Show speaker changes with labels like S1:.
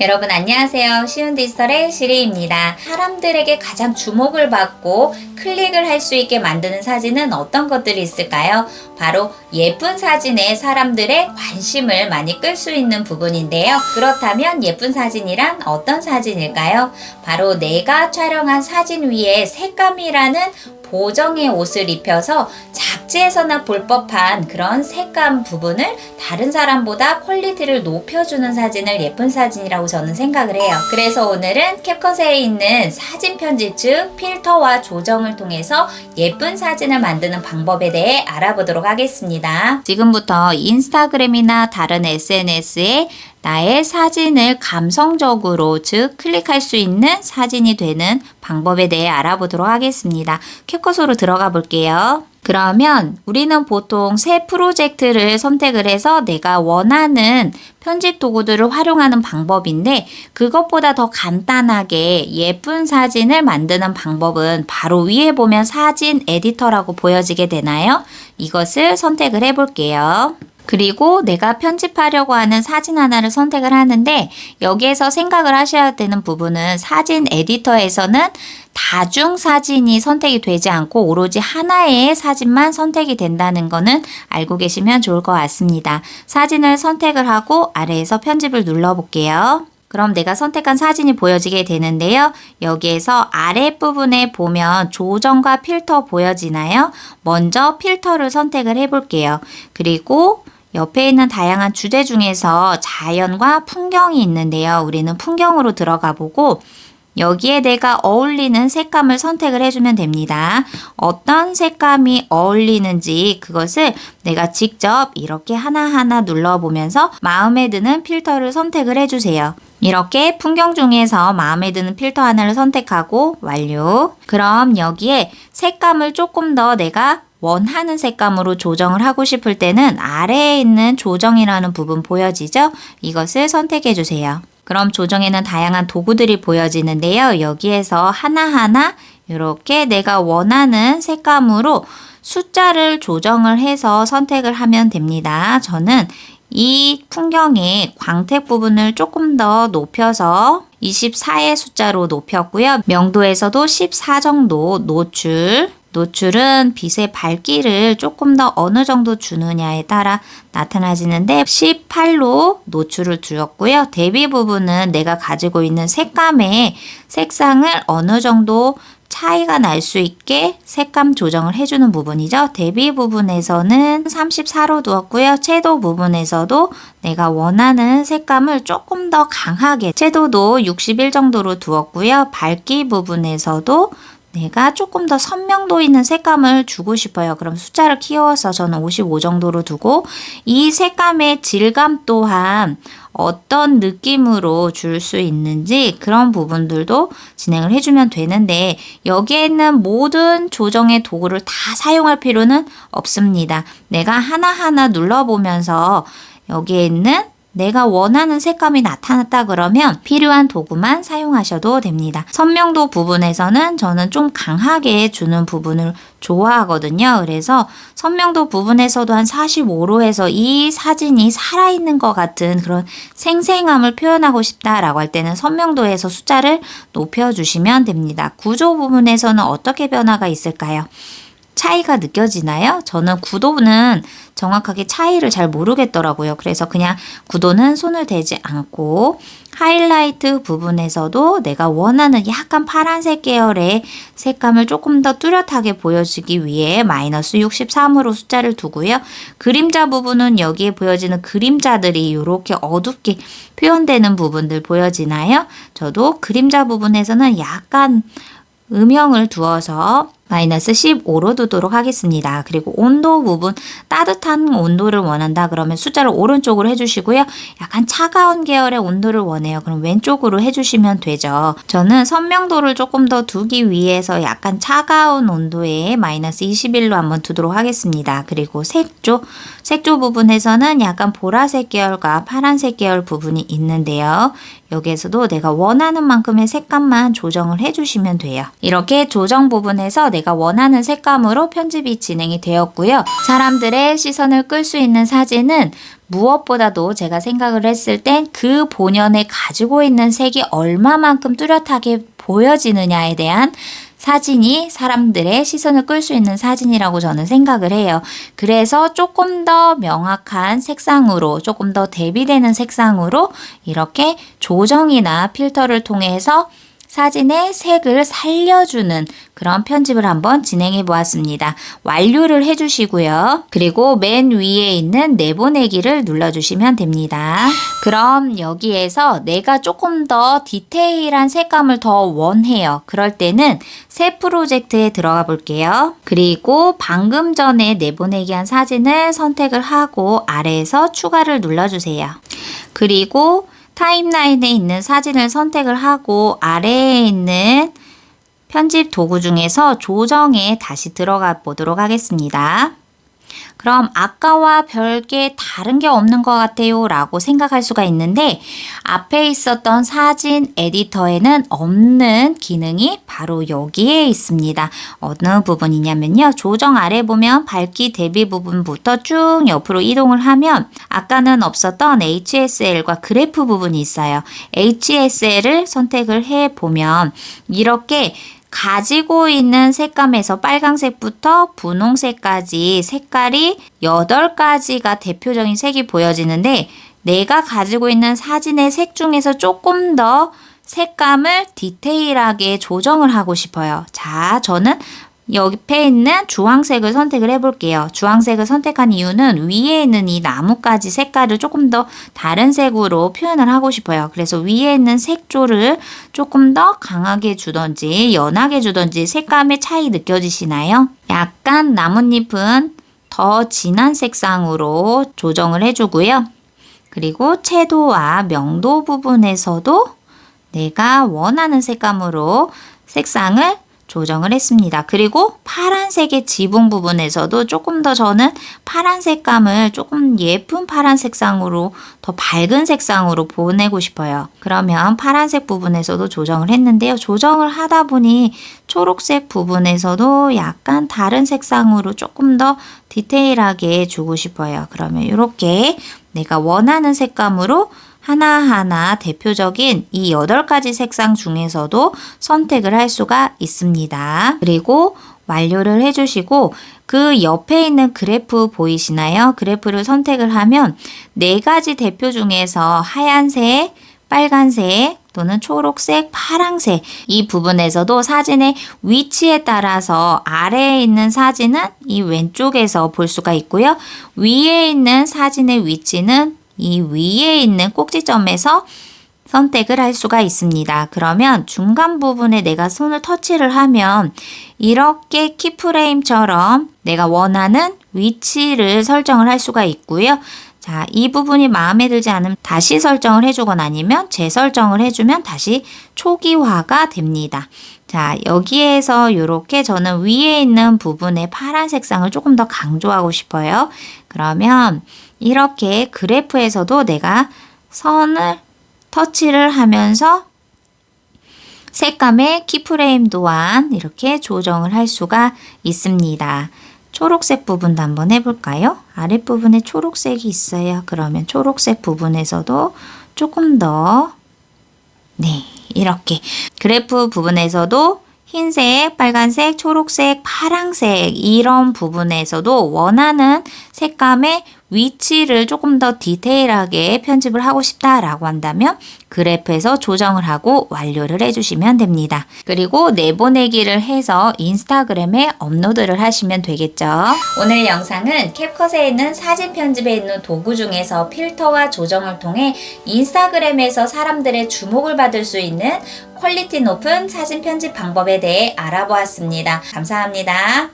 S1: 여러분 안녕하세요. 쉬운 디지털의 시리입니다. 사람들에게 가장 주목을 받고 클릭을 할 수 있게 만드는 사진은 어떤 것들이 있을까요? 바로 예쁜 사진에 사람들의 관심을 많이 끌 수 있는 부분인데요. 그렇다면 예쁜 사진이란 어떤 사진일까요? 바로 내가 촬영한 사진 위에 색감이라는 보정의 옷을 입혀서 잡지에서나 볼 법한 그런 색감 부분을 다른 사람보다 퀄리티를 높여주는 사진을 예쁜 사진이라고 저는 생각을 해요. 그래서 오늘은 캡컷에 있는 사진 편집 즉 필터와 조정을 통해서 예쁜 사진을 만드는 방법에 대해 알아보도록 하겠습니다. 지금부터 인스타그램이나 다른 SNS에 나의 사진을 감성적으로 즉 클릭할 수 있는 사진이 되는 방법에 대해 알아보도록 하겠습니다. 캡컷으로 들어가 볼게요. 그러면 우리는 보통 새 프로젝트를 선택을 해서 내가 원하는 편집 도구들을 활용하는 방법인데 그것보다 더 간단하게 예쁜 사진을 만드는 방법은 바로 위에 보면 사진 에디터라고 보여지게 되나요? 이것을 선택을 해 볼게요. 그리고 내가 편집하려고 하는 사진 하나를 선택을 하는데 여기에서 생각을 하셔야 되는 부분은 사진 에디터에서는 다중 사진이 선택이 되지 않고 오로지 하나의 사진만 선택이 된다는 거는 알고 계시면 좋을 것 같습니다. 사진을 선택을 하고 아래에서 편집을 눌러볼게요. 그럼 내가 선택한 사진이 보여지게 되는데요. 여기에서 아랫부분에 보면 조정과 필터 보여지나요? 먼저 필터를 선택을 해볼게요. 그리고 옆에 있는 다양한 주제 중에서 자연과 풍경이 있는데요. 우리는 풍경으로 들어가 보고 여기에 내가 어울리는 색감을 선택을 해주면 됩니다. 어떤 색감이 어울리는지 그것을 내가 직접 이렇게 하나하나 눌러보면서 마음에 드는 필터를 선택을 해주세요. 이렇게 풍경 중에서 마음에 드는 필터 하나를 선택하고 완료. 그럼 여기에 색감을 조금 더 내가 원하는 색감으로 조정을 하고 싶을 때는 아래에 있는 조정이라는 부분 보여지죠? 이것을 선택해 주세요. 그럼 조정에는 다양한 도구들이 보여지는데요. 여기에서 하나하나 이렇게 내가 원하는 색감으로 숫자를 조정을 해서 선택을 하면 됩니다. 저는 이 풍경의 광택 부분을 조금 더 높여서 24의 숫자로 높였고요. 명도에서도 14 정도 노출은 빛의 밝기를 조금 더 어느 정도 주느냐에 따라 나타나지는데 18로 노출을 두었고요. 대비 부분은 내가 가지고 있는 색감의 색상을 어느 정도 차이가 날 수 있게 색감 조정을 해주는 부분이죠. 대비 부분에서는 34로 두었고요. 채도 부분에서도 내가 원하는 색감을 조금 더 강하게 채도도 61 정도로 두었고요. 밝기 부분에서도 내가 조금 더 선명도 있는 색감을 주고 싶어요. 그럼 숫자를 키워서 저는 55 정도로 두고 이 색감의 질감 또한 어떤 느낌으로 줄 수 있는지 그런 부분들도 진행을 해주면 되는데 여기에 있는 모든 조정의 도구를 다 사용할 필요는 없습니다. 내가 하나하나 눌러보면서 여기에 있는 내가 원하는 색감이 나타났다 그러면 필요한 도구만 사용하셔도 됩니다. 선명도 부분에서는 저는 좀 강하게 주는 부분을 좋아하거든요. 그래서 선명도 부분에서도 한 45로 해서 이 사진이 살아있는 것 같은 그런 생생함을 표현하고 싶다라고 할 때는 선명도에서 숫자를 높여주시면 됩니다. 구조 부분에서는 어떻게 변화가 있을까요? 차이가 느껴지나요? 저는 구도는 정확하게 차이를 잘 모르겠더라고요. 그래서 그냥 구도는 손을 대지 않고 하이라이트 부분에서도 내가 원하는 약간 파란색 계열의 색감을 조금 더 뚜렷하게 보여주기 위해 마이너스 63으로 숫자를 두고요. 그림자 부분은 여기에 보여지는 그림자들이 이렇게 어둡게 표현되는 부분들 보여지나요? 저도 그림자 부분에서는 약간 음영을 두어서 마이너스 15로 두도록 하겠습니다. 그리고 온도 부분 따뜻한 온도를 원한다 그러면 숫자를 오른쪽으로 해주시고요. 약간 차가운 계열의 온도를 원해요. 그럼 왼쪽으로 해주시면 되죠. 저는 선명도를 조금 더 두기 위해서 약간 차가운 온도에 마이너스 21로 한번 두도록 하겠습니다. 그리고 색조 부분에서는 약간 보라색 계열과 파란색 계열 부분이 있는데요. 여기에서도 내가 원하는 만큼의 색감만 조정을 해주시면 돼요. 이렇게 조정 부분에서 내가 원하는 색감으로 편집이 진행이 되었고요. 사람들의 시선을 끌 수 있는 사진은 무엇보다도 제가 생각을 했을 땐 그 본연에 가지고 있는 색이 얼마만큼 뚜렷하게 보여지느냐에 대한 사진이 사람들의 시선을 끌 수 있는 사진이라고 저는 생각을 해요. 그래서 조금 더 명확한 색상으로, 조금 더 대비되는 색상으로 이렇게 조정이나 필터를 통해서 사진의 색을 살려주는 그런 편집을 한번 진행해 보았습니다. 완료를 해주시고요. 그리고 맨 위에 있는 내보내기를 눌러주시면 됩니다. 그럼 여기에서 내가 조금 더 디테일한 색감을 더 원해요. 그럴 때는 새 프로젝트에 들어가 볼게요. 그리고 방금 전에 내보내기 한 사진을 선택을 하고 아래에서 추가를 눌러주세요. 그리고 타임라인에 있는 사진을 선택을 하고 아래에 있는 편집 도구 중에서 조정에 다시 들어가 보도록 하겠습니다. 그럼 아까와 별개 다른 게 없는 것 같아요 라고 생각할 수가 있는데 앞에 있었던 사진 에디터에는 없는 기능이 바로 여기에 있습니다. 어느 부분이냐면요. 조정 아래 보면 밝기 대비 부분부터 쭉 옆으로 이동을 하면 아까는 없었던 HSL과 그래프 부분이 있어요. HSL을 선택을 해보면 이렇게 가지고 있는 색감에서 빨강색부터 분홍색까지 색깔이 8가지가 대표적인 색이 보여지는데 내가 가지고 있는 사진의 색 중에서 조금 더 색감을 디테일하게 조정을 하고 싶어요. 자, 저는 옆에 있는 주황색을 선택을 해볼게요. 주황색을 선택한 이유는 위에 있는 이 나뭇가지 색깔을 조금 더 다른 색으로 표현을 하고 싶어요. 그래서 위에 있는 색조를 조금 더 강하게 주던지 연하게 주던지 색감의 차이 느껴지시나요? 약간 나뭇잎은 더 진한 색상으로 조정을 해주고요. 그리고 채도와 명도 부분에서도 내가 원하는 색감으로 색상을 조정을 했습니다. 그리고 파란색의 지붕 부분에서도 조금 더 저는 파란 색감을 조금 예쁜 파란 색상으로 더 밝은 색상으로 보내고 싶어요. 그러면 파란색 부분에서도 조정을 했는데요. 조정을 하다 보니 초록색 부분에서도 약간 다른 색상으로 조금 더 디테일하게 주고 싶어요. 그러면 이렇게 내가 원하는 색감으로 하나하나 대표적인 이 8가지 색상 중에서도 선택을 할 수가 있습니다. 그리고 완료를 해주시고 그 옆에 있는 그래프 보이시나요? 그래프를 선택을 하면 4가지 대표 중에서 하얀색, 빨간색 또는 초록색, 파랑색 이 부분에서도 사진의 위치에 따라서 아래에 있는 사진은 이 왼쪽에서 볼 수가 있고요. 위에 있는 사진의 위치는 이 위에 있는 꼭지점에서 선택을 할 수가 있습니다. 그러면 중간 부분에 내가 손을 터치를 하면 이렇게 키프레임처럼 내가 원하는 위치를 설정을 할 수가 있고요. 자, 이 부분이 마음에 들지 않으면 다시 설정을 해주거나 아니면 재설정을 해주면 다시 초기화가 됩니다. 자, 여기에서 이렇게 저는 위에 있는 부분의 파란 색상을 조금 더 강조하고 싶어요. 그러면 이렇게 그래프에서도 내가 선을 터치를 하면서 색감의 키프레임 또한 이렇게 조정을 할 수가 있습니다. 초록색 부분도 한번 해볼까요? 아랫부분에 초록색이 있어요. 그러면 초록색 부분에서도 조금 더 이렇게 그래프 부분에서도 흰색, 빨간색, 초록색, 파랑색 이런 부분에서도 원하는 색감의 위치를 조금 더 디테일하게 편집을 하고 싶다라고 한다면 그래프에서 조정을 하고 완료를 해주시면 됩니다. 그리고 내보내기를 해서 인스타그램에 업로드를 하시면 되겠죠. 오늘 영상은 캡컷에 있는 사진 편집에 있는 도구 중에서 필터와 조정을 통해 인스타그램에서 사람들의 주목을 받을 수 있는 퀄리티 높은 사진 편집 방법에 대해 알아보았습니다. 감사합니다.